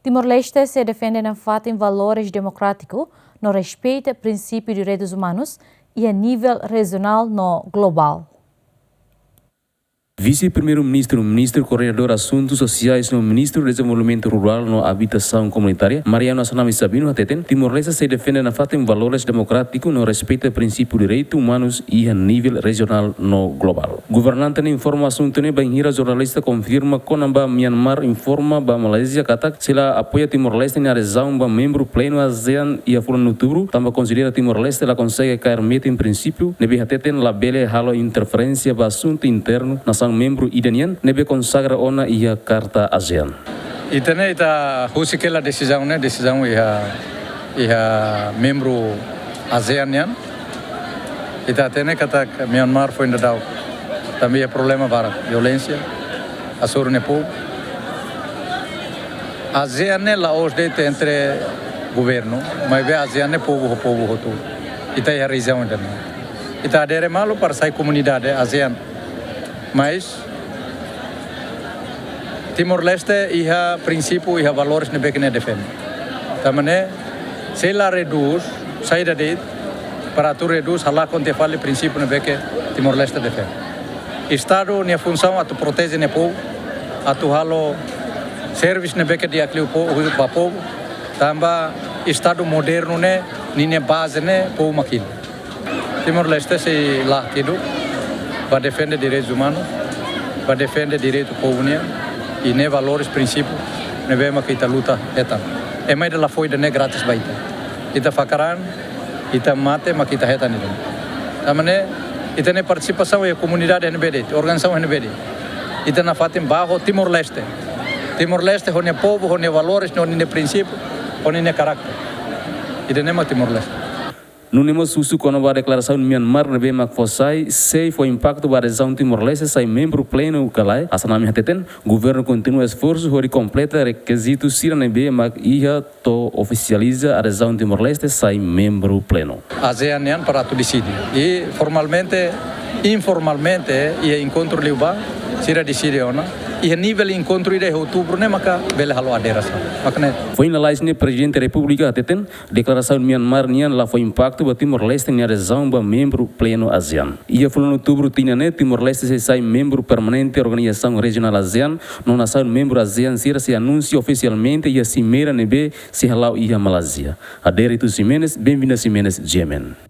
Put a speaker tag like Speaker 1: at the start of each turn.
Speaker 1: Timor-Leste se defende na fato em valores democráticos, no respeito ao princípio de direitos humanos e a nível regional no global.
Speaker 2: Vice-primeiro-ministro, ministro coordenador de assuntos sociais no Ministro do Desenvolvimento Rural no Habitação Comunitária, Mariano Assanami Sabino Hateten, Timor-Leste se defende na fato em valores democráticos no respeito ao princípio de direitos humanos e a nível regional no global. Governante na informação tene banhira jornalista confirma Konamba Myanmar informa ba Malaysia katak sila apoia Timor-Leste na adesão ba membro pleno ASEAN e a fulano outubro, também considera Timor-Leste la consegue cair meta em princípio, nebe Hateten la bele halo interferência ba assunto interno na membro idanian nebe consagra ona ia Carta ASEAN.
Speaker 3: Itene ita husikela decisão ia membro ASEAN yan. Ita tene kata Myanmar foi ndau. Também é problema para violência, asur nepo. ASEAN é la os de entre governo, mas é ASEAN é povo hotu. Ita é a região interna. Ita adere malo para sai comunidade ASEAN. Mas Timor-Leste ia princípio e valores ne bekne defende. Tamane se la reduz saída de para tu reduz hala conte fale princípio ne beke Timor-Leste defende. Estado ne função a tu protege ne povo, a tu halo serviço ne beke dia clio povo, tamba estado moderno ne base ne povo makil. Timor-Leste se lá tido para defender direitos humanos, para defender direito do povo e ne valores, princípios, ne vema que ita luta etan. É mais da foi de ne grátis baita. Ita fakaran, ita mate, mas ita etan itu. Tamane ita ne participação e comunidade NBD, organização NBD. Ita na fatem bajo Timor-Leste. Timor-Leste hone povo, hone valores, hone ne princípio, hone ne caráter. Ita ne ma Timor-Leste.
Speaker 2: No nemo susu quando a declaração de Myanmar nebe makfosai sei foi impacto da adesão Timor-Leste sai membro pleno calai Assanami Hateten governo continua esforço de completa requisitos sira nebe mak ia to oficializa adesão Timor-Leste sai membro pleno.
Speaker 3: ASEAN para tu decide e formalmente informalmente e encontro liuba sira decide ona e a nível encontro de outubro ne maka bele halo aderação makne
Speaker 2: foi na laisne presidente da República Hateten declaração de Myanmar nian lá foi impacto ba Timor-Leste na adesão ba membro pleno ASEAN e a fulano outubro tinha ne Timor-Leste se sai membro permanente da organização regional ASEAN não nação membro ASEAN sira se anuncia oficialmente e a cimeira nebe se halau ia Malásia. Aderitu Simenes, bem-vinda Simenes, Yemen.